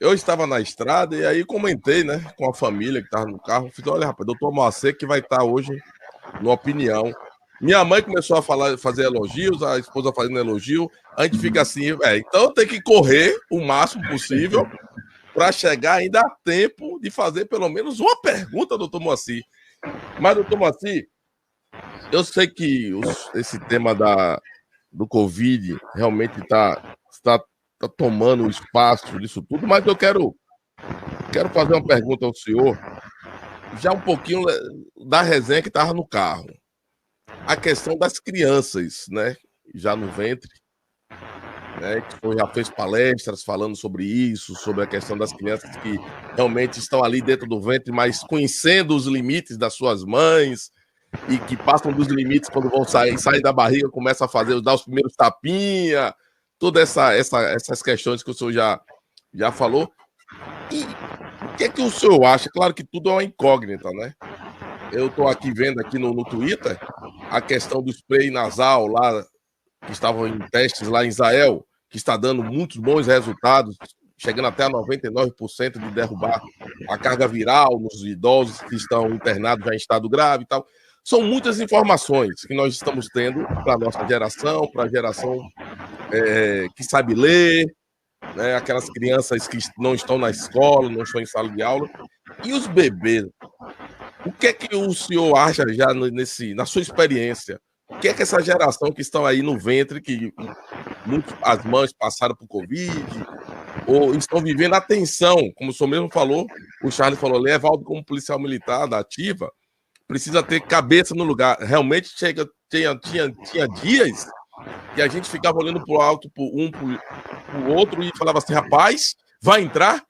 eu estava na estrada e aí comentei, né, com a família que estava no carro. Fiz, olha, rapaz, doutor Moacir que vai estar hoje no Opinião. Minha mãe começou a falar, fazer elogios, a esposa fazendo elogio. A gente fica assim, então tem que correr o máximo possível para chegar ainda a tempo de fazer pelo menos uma pergunta, doutor Moacir. Mas, doutor Moacir, eu sei que esse tema do Covid realmente tá tomando o espaço disso tudo, mas eu quero fazer uma pergunta ao senhor, já um pouquinho da resenha que estava no carro. A questão das crianças, né? Já no ventre, né? Que já fez palestras falando sobre isso, sobre a questão das crianças que realmente estão ali dentro do ventre, mas conhecendo os limites das suas mães e que passam dos limites quando vão saem da barriga, começam a fazer, dar os primeiros tapinha, todas essas questões que o senhor já falou. E o que é que o senhor acha? Claro que tudo é uma incógnita, né? Eu estou aqui vendo aqui no Twitter a questão do spray nasal lá, que estavam em testes lá em Israel, que está dando muitos bons resultados, chegando até a 99% de derrubar a carga viral nos idosos que estão internados já em estado grave e tal. São muitas informações que nós estamos tendo para a nossa geração, para a geração que sabe ler, né, aquelas crianças que não estão na escola, não estão em sala de aula. E os bebês, o que é que o senhor acha já na sua experiência? O que é que essa geração que estão aí no ventre, que as mães passaram por Covid, ou estão vivendo a tensão, como o senhor mesmo falou, o Charles falou, Evaldo como policial militar da ativa, precisa ter cabeça no lugar. Realmente tinha dias que a gente ficava olhando para o alto, para o outro, e falava assim, rapaz, vai entrar?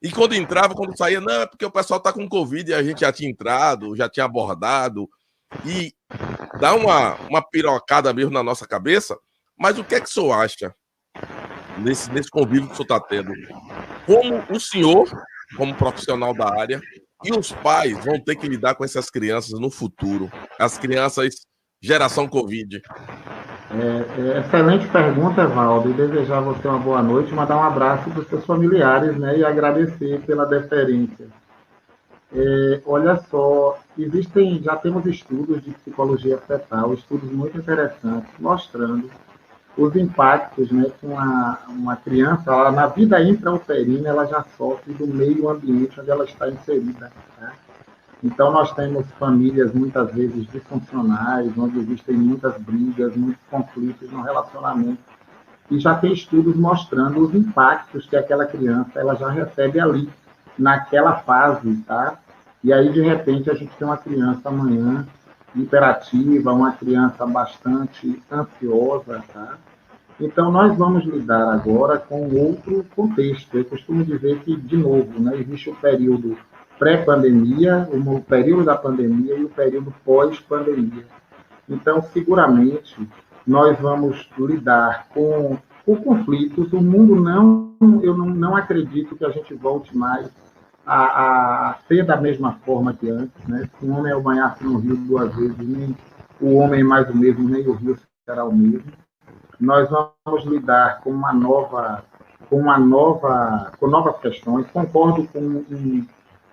E quando entrava, quando saía, não, é porque o pessoal tá com Covid e a gente já tinha entrado, já tinha abordado. E dá uma pirocada mesmo na nossa cabeça. Mas o que é que o senhor acha nesse convívio que o senhor está tendo? Como o senhor, como profissional da área, e os pais vão ter que lidar com essas crianças no futuro? As crianças geração Covid. Excelente pergunta, Evaldo, e desejar a você uma boa noite, mandar um abraço para os seus familiares, né, e agradecer pela deferência. Olha só, já temos estudos de psicologia fetal, estudos muito interessantes, mostrando os impactos, né, que uma criança, ela, na vida intrauterina, ela já sofre do meio ambiente onde ela está inserida. Né? Então, nós temos famílias muitas vezes disfuncionais, onde existem muitas brigas, muitos conflitos no relacionamento. E já tem estudos mostrando os impactos que aquela criança ela já recebe ali, naquela fase, tá? E aí, de repente, a gente tem uma criança amanhã hiperativa, uma criança bastante ansiosa, tá? Então, nós vamos lidar agora com outro contexto. Eu costumo dizer que, de novo, né, existe o período pré-pandemia, o período da pandemia e o período pós-pandemia. Então, seguramente, nós vamos lidar com conflitos. O mundo eu não acredito que a gente volte mais a ser da mesma forma que antes. Né? Se um homem banhar-se no rio duas vezes, nem o homem é mais o mesmo, nem o rio será o mesmo. Nós vamos lidar com novas questões. Concordo com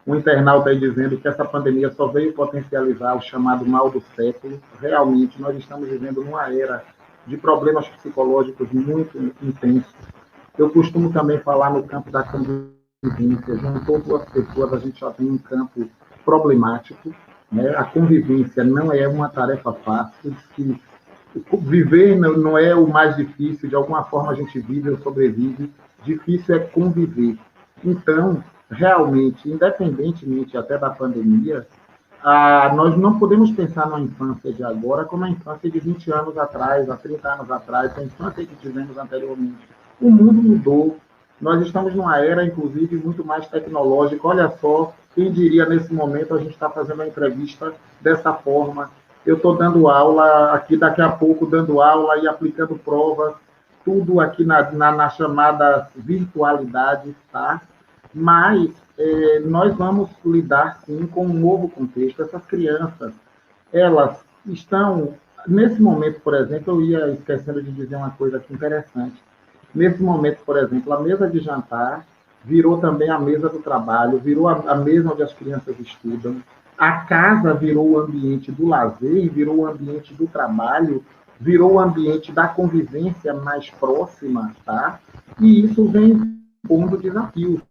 um internauta aí dizendo que essa pandemia só veio potencializar o chamado mal do século. Realmente, nós estamos vivendo numa era de problemas psicológicos muito intensos. Eu costumo também falar no campo da convivência. Juntou duas pessoas, a gente já tem um campo problemático. Né? A convivência não é uma tarefa fácil. Viver não é o mais difícil, de alguma forma a gente vive ou sobrevive, difícil é conviver. Então, realmente, independentemente até da pandemia, nós não podemos pensar na infância de agora como a infância de 20 anos atrás, há 30 anos atrás, a infância que tivemos anteriormente. O mundo mudou, nós estamos numa era, inclusive, muito mais tecnológica. Olha só, quem diria nesse momento a gente está fazendo uma entrevista dessa forma. Eu estou dando aula aqui, daqui a pouco, dando aula e aplicando provas, tudo aqui na chamada virtualidade, tá? Mas nós vamos lidar, sim, com um novo contexto. Essas crianças, elas estão, nesse momento, por exemplo, eu ia esquecendo de dizer uma coisa aqui interessante. Nesse momento, por exemplo, a mesa de jantar, virou também a mesa do trabalho, virou a mesa onde as crianças estudam, a casa virou o ambiente do lazer, virou o ambiente do trabalho, virou o ambiente da convivência mais próxima, tá? E isso vem pondo desafios.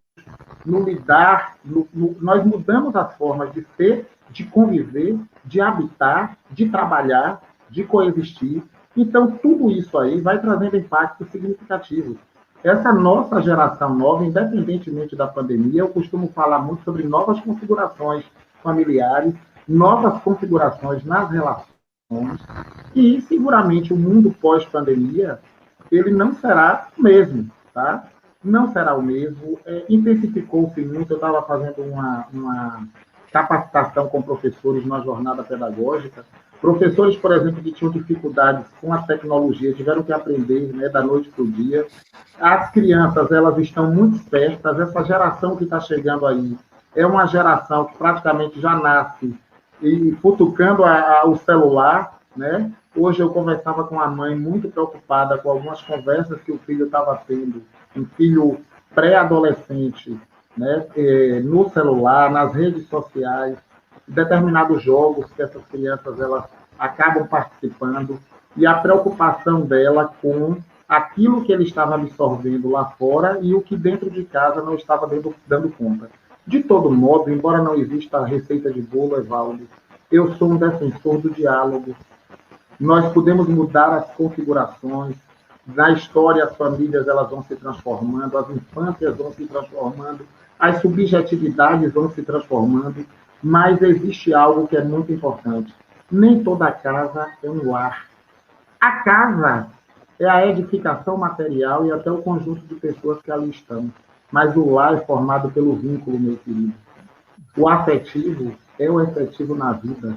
No lidar, nós mudamos as formas de ser, de conviver, de habitar, de trabalhar, de coexistir. Então, tudo isso aí vai trazendo impactos significativos. Essa nossa geração nova, independentemente da pandemia, eu costumo falar muito sobre novas configurações familiares, novas configurações nas relações, e seguramente o mundo pós-pandemia, ele não será o mesmo, tá? Não será o mesmo, intensificou-se muito, eu estava fazendo uma capacitação com professores numa jornada pedagógica, professores, por exemplo, que tinham dificuldades com a tecnologia, tiveram que aprender, né, da noite para o dia. As crianças, elas estão muito espertas, essa geração que está chegando aí é uma geração que praticamente já nasce e futucando o celular, né? Hoje eu conversava com a mãe muito preocupada com algumas conversas que o filho estava tendo, um filho pré-adolescente, né? No celular, nas redes sociais, determinados jogos que essas crianças elas acabam participando, e a preocupação dela com aquilo que ele estava absorvendo lá fora e o que dentro de casa não estava dando conta. De todo modo, embora não exista a receita de bolo, Evaldo, eu sou um defensor do diálogo. Nós podemos mudar as configurações. Na história, as famílias elas vão se transformando, as infâncias vão se transformando, as subjetividades vão se transformando, mas existe algo que é muito importante. Nem toda casa é um lar. A casa é a edificação material e até o conjunto de pessoas que ali estão. Mas o lar é formado pelo vínculo, meu querido. O afetivo é o efetivo na vida.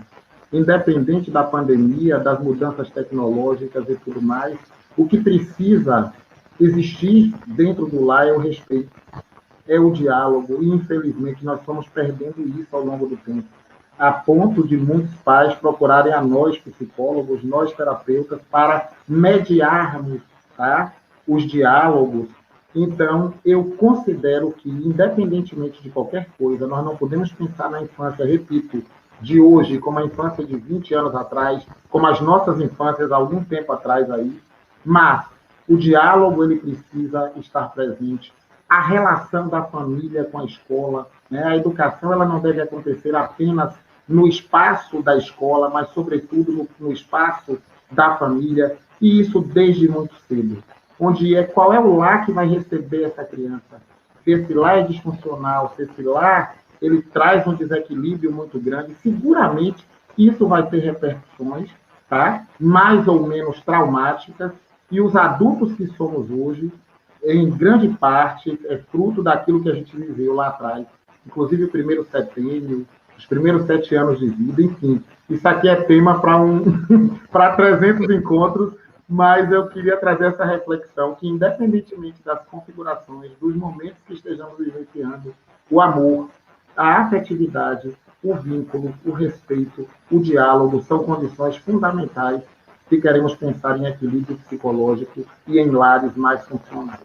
Independente da pandemia, das mudanças tecnológicas e tudo mais, o que precisa existir dentro do lar é o respeito, é o diálogo. E, infelizmente, nós estamos perdendo isso ao longo do tempo, a ponto de muitos pais procurarem a nós, psicólogos, nós, terapeutas, para mediarmos, tá, os diálogos. Então, eu considero que, independentemente de qualquer coisa, nós não podemos pensar na infância, repito, de hoje, como a infância de 20 anos atrás, como as nossas infâncias há algum tempo atrás aí, mas o diálogo ele precisa estar presente, a relação da família com a escola, né? A educação ela não deve acontecer apenas no espaço da escola, mas, sobretudo, no espaço da família, e isso desde muito cedo. Qual é o lar que vai receber essa criança? Se esse lar é disfuncional, se esse lar ele traz um desequilíbrio muito grande, seguramente isso vai ter repercussões, tá? Mais ou menos traumáticas, e os adultos que somos hoje, em grande parte, é fruto daquilo que a gente viveu lá atrás, inclusive o primeiro setênio, os primeiros 7 anos de vida, enfim. Isso aqui é tema para 300 encontros, mas eu queria trazer essa reflexão que, independentemente das configurações, dos momentos que estejamos vivenciando, o amor, a afetividade, o vínculo, o respeito, o diálogo são condições fundamentais se queremos pensar em equilíbrio psicológico e em lares mais funcionais.